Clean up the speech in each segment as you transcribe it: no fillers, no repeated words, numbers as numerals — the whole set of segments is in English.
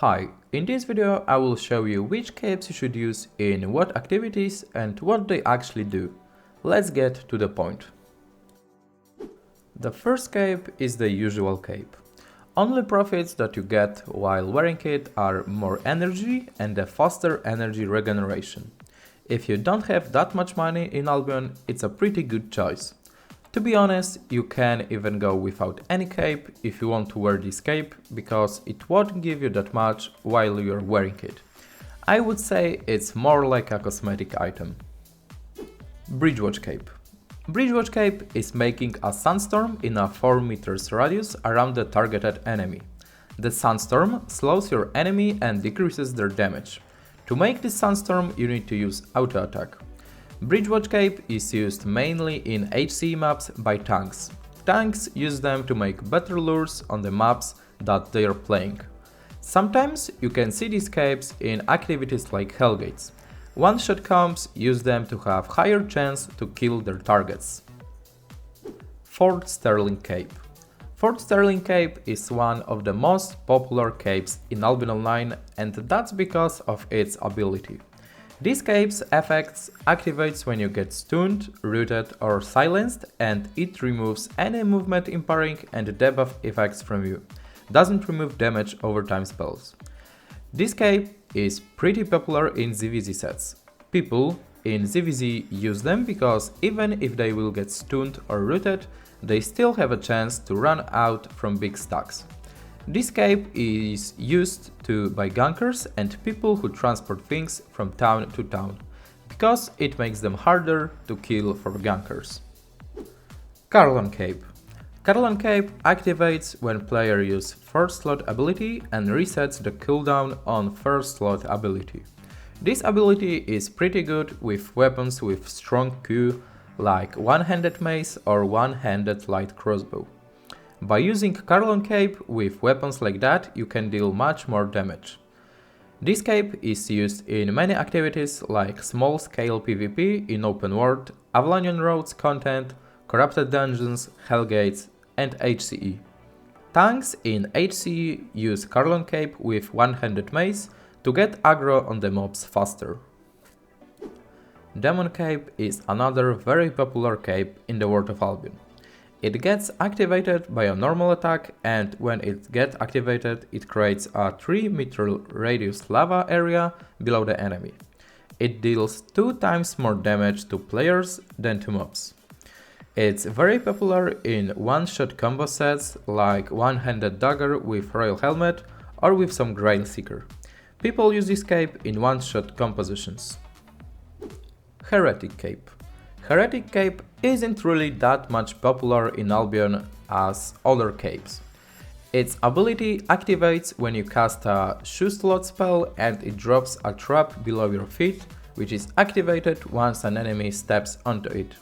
Hi, in this video I will show you which capes you should use in what activities and what they actually do. Let's get to the point. The first cape is the usual cape. Only profits that you get while wearing it are more energy and a faster energy regeneration. If you don't have that much money in Albion, it's a pretty good choice. To be honest, you can even go without any cape if you want to wear this cape, because it won't give you that much while you're wearing it. I would say it's more like a cosmetic item. Bridgewatch Cape. Bridgewatch Cape is making a sandstorm in a 4 meters radius around the targeted enemy. The sandstorm slows your enemy and decreases their damage. To make this sandstorm, you need to use auto attack. Bridgewatch Cape is used mainly in HCE maps by tanks. Tanks use them to make better lures on the maps that they are playing. Sometimes you can see these capes in activities like Hellgates. One-shot comps use them to have higher chance to kill their targets. Fort Sterling Cape. Fort Sterling Cape is one of the most popular capes in Albion Online, and that's because of its ability. This cape's effects activates when you get stunned, rooted or silenced, and it removes any movement impairing and debuff effects from you. Doesn't remove damage over time spells. This cape is pretty popular in ZVZ sets. People in ZVZ use them because even if they will get stunned or rooted, they still have a chance to run out from big stacks. This cape is used by gankers and people who transport things from town to town, because it makes them harder to kill for gankers. Caerleon Cape. Caerleon Cape activates when player uses first slot ability and resets the cooldown on first slot ability. This ability is pretty good with weapons with strong Q like one-handed mace or one-handed light crossbow. By using Caerleon Cape with weapons like that, you can deal much more damage. This cape is used in many activities like small-scale PvP in open world, Avalonian Roads content, corrupted dungeons, Hellgates, and HCE. Tanks in HCE use Caerleon Cape with one-handed mace to get aggro on the mobs faster. Demon Cape is another very popular cape in the world of Albion. It gets activated by a normal attack, and when it gets activated, it creates a 3 meter radius lava area below the enemy. It deals 2 times more damage to players than to mobs. It's very popular in one-shot combo sets like one-handed dagger with royal helmet or with some grail seeker. People use this cape in one-shot compositions. Heretic Cape. Heretic Cape isn't really that much popular in Albion as other capes. Its ability activates when you cast a shoe slot spell and it drops a trap below your feet, which is activated once an enemy steps onto it.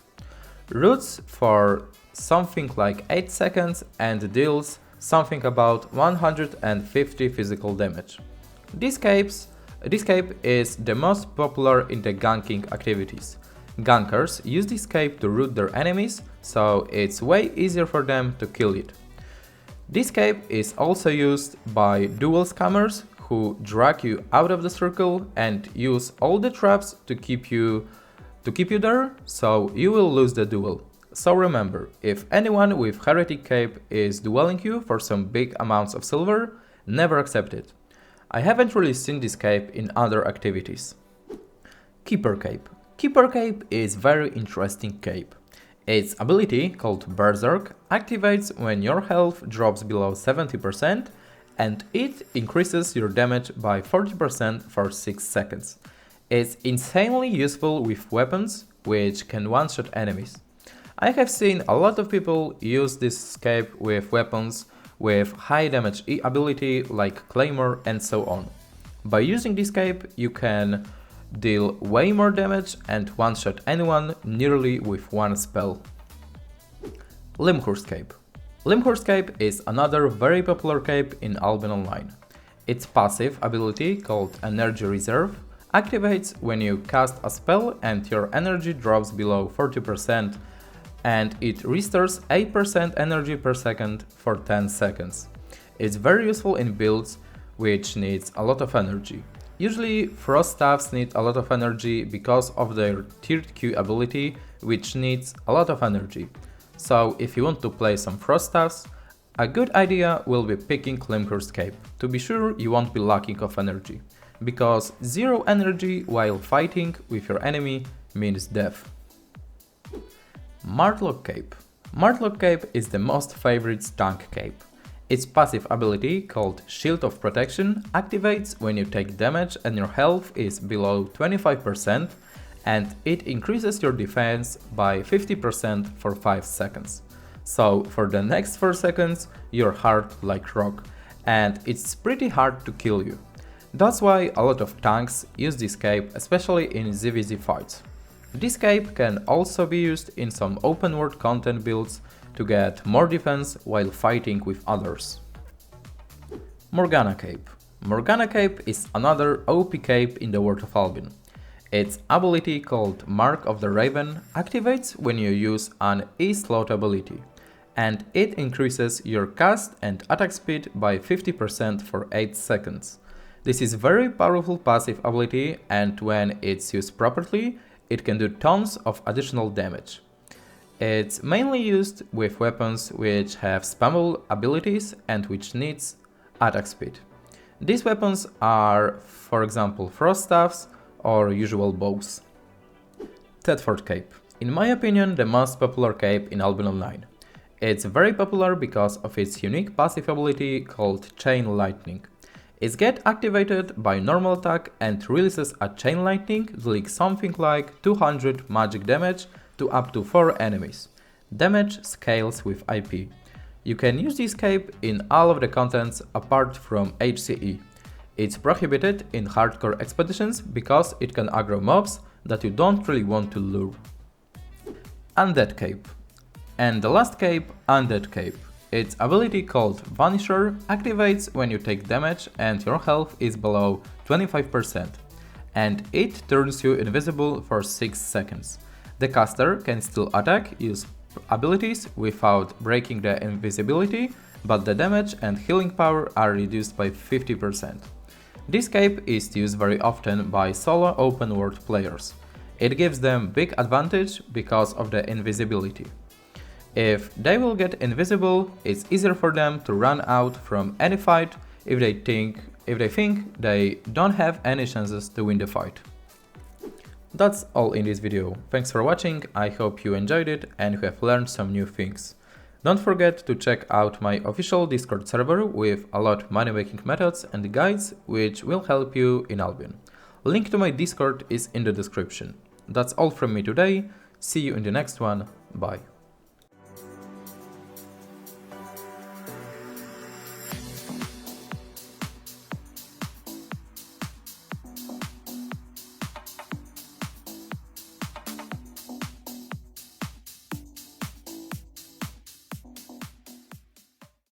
Roots for something like 8 seconds and deals something about 150 physical damage. This cape is the most popular in the ganking activities. Gankers use this cape to root their enemies, so it's way easier for them to kill it. This cape is also used by duel scammers who drag you out of the circle and use all the traps to keep you there, so you will lose the duel. So remember, if anyone with Heretic Cape is dueling you for some big amounts of silver, never accept it. I haven't really seen this cape in other activities. Keeper Cape. Keeper Cape is very interesting cape. Its ability, called Berserk, activates when your health drops below 70% and it increases your damage by 40% for 6 seconds. It's insanely useful with weapons, which can one-shot enemies. I have seen a lot of people use this cape with weapons with high damage ability like Claymore and so on. By using this cape, you can deal way more damage and one-shot anyone nearly with one spell. Lymhurst Cape. Lymhurst Cape is another very popular cape in Albion Online. Its passive ability, called Energy Reserve, activates when you cast a spell and your energy drops below 40%, and it restores 8% energy per second for 10 seconds. It's very useful in builds which needs a lot of energy. Usually Frost Staffs need a lot of energy because of their tiered Q ability, which needs a lot of energy. So if you want to play some Frost Staffs, a good idea will be picking Lymhurst Cape, to be sure you won't be lacking of energy, because zero energy while fighting with your enemy means death. Martlock Cape. Martlock Cape is the most favorite tank cape. Its passive ability, called Shield of Protection, activates when you take damage and your health is below 25%, and it increases your defense by 50% for 5 seconds. So for the next 4 seconds you're hard like rock, and it's pretty hard to kill you. That's why a lot of tanks use this cape, especially in ZVZ fights. This cape can also be used in some open world content builds to get more defense while fighting with others. Morgana Cape. Morgana Cape is another OP cape in the world of Albion. Its ability, called Mark of the Raven, activates when you use an E-slot ability, and it increases your cast and attack speed by 50% for 8 seconds. This is very powerful passive ability, and when it's used properly, it can do tons of additional damage. It's mainly used with weapons which have spammable abilities and which needs attack speed. These weapons are, for example, Frost Staffs or usual bows. Thetford Cape. In my opinion, the most popular cape in Albion Online. It's very popular because of its unique passive ability called Chain Lightning. It gets activated by normal attack and releases a chain lightning dealing something like 200 magic damage to up to 4 enemies. Damage scales with IP. You can use this cape in all of the contents apart from HCE. It's prohibited in hardcore expeditions because it can aggro mobs that you don't really want to lure. Undead Cape. And the last cape, Undead Cape. Its ability, called Vanisher, activates when you take damage and your health is below 25%, and it turns you invisible for 6 seconds. The caster can still attack, use abilities without breaking the invisibility, but the damage and healing power are reduced by 50%. This cape is used very often by solo open world players. It gives them big advantage because of the invisibility. If they will get invisible, it's easier for them to run out from any fight if they think they don't have any chances to win the fight. That's all in this video. Thanks for watching, I hope you enjoyed it and you have learned some new things. Don't forget to check out my official Discord server with a lot of money making methods and guides which will help you in Albion. Link to my Discord is in the description. That's all from me today, see you in the next one, bye.